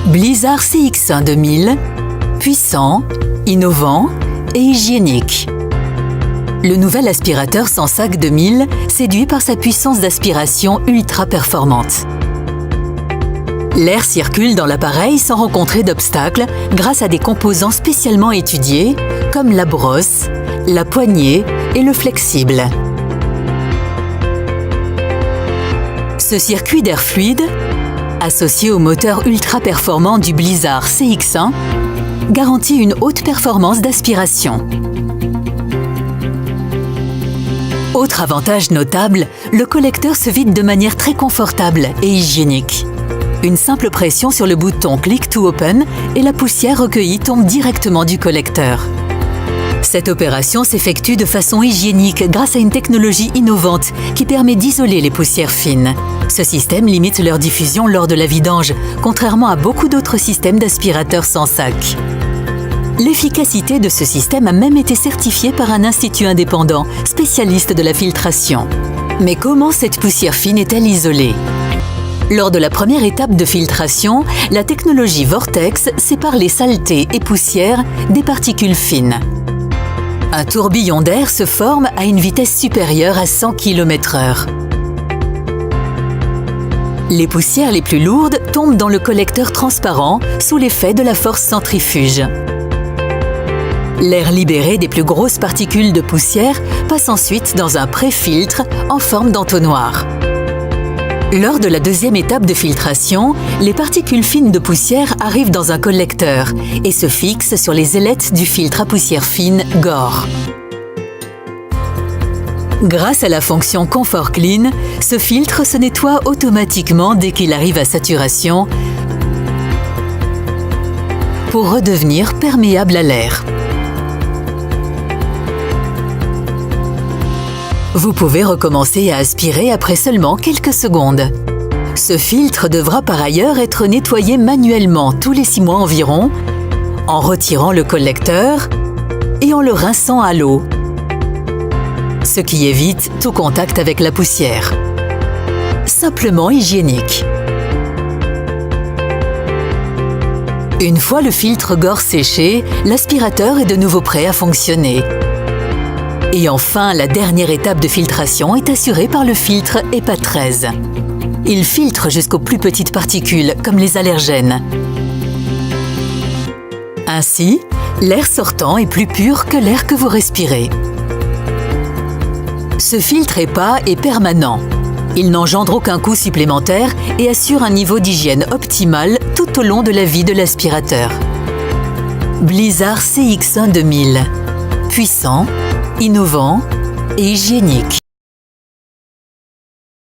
Blizzard CX1 2000, puissant, innovant et hygiénique. Le nouvel aspirateur sans sac 2000 séduit par sa puissance d'aspiration ultra performante. L'air circule dans l'appareil sans rencontrer d'obstacles grâce à des composants spécialement étudiés comme la brosse, la poignée et le flexible. Ce circuit d'air fluide, associé au moteur ultra performant du Blizzard CX1, garantit une haute performance d'aspiration. Autre avantage notable, le collecteur se vide de manière très confortable et hygiénique. Une simple pression sur le bouton Click to Open et la poussière recueillie tombe directement du collecteur. Cette opération s'effectue de façon hygiénique grâce à une technologie innovante qui permet d'isoler les poussières fines. Ce système limite leur diffusion lors de la vidange, contrairement à beaucoup d'autres systèmes d'aspirateurs sans sac. L'efficacité de ce système a même été certifiée par un institut indépendant, spécialiste de la filtration. Mais comment cette poussière fine est-elle isolée ? Lors de la première étape de filtration, la technologie Vortex sépare les saletés et poussières des particules fines. Un tourbillon d'air se forme à une vitesse supérieure à 100 km/h. Les poussières les plus lourdes tombent dans le collecteur transparent sous l'effet de la force centrifuge. L'air libéré des plus grosses particules de poussière passe ensuite dans un pré-filtre en forme d'entonnoir. Lors de la deuxième étape de filtration, les particules fines de poussière arrivent dans un collecteur et se fixent sur les ailettes du filtre à poussière fine Gore. Grâce à la fonction Comfort Clean, ce filtre se nettoie automatiquement dès qu'il arrive à saturation pour redevenir perméable à l'air. Vous pouvez recommencer à aspirer après seulement quelques secondes. Ce filtre devra par ailleurs être nettoyé manuellement tous les 6 mois environ, en retirant le collecteur et en le rinçant à l'eau, ce qui évite tout contact avec la poussière. Simplement hygiénique. Une fois le filtre Gore séché, l'aspirateur est de nouveau prêt à fonctionner. Et enfin, la dernière étape de filtration est assurée par le filtre HEPA 13. Il filtre jusqu'aux plus petites particules, comme les allergènes. Ainsi, l'air sortant est plus pur que l'air que vous respirez. Ce filtre HEPA est permanent. Il n'engendre aucun coût supplémentaire et assure un niveau d'hygiène optimal tout au long de la vie de l'aspirateur. Blizzard CX1 2000. Puissant, innovant et hygiénique.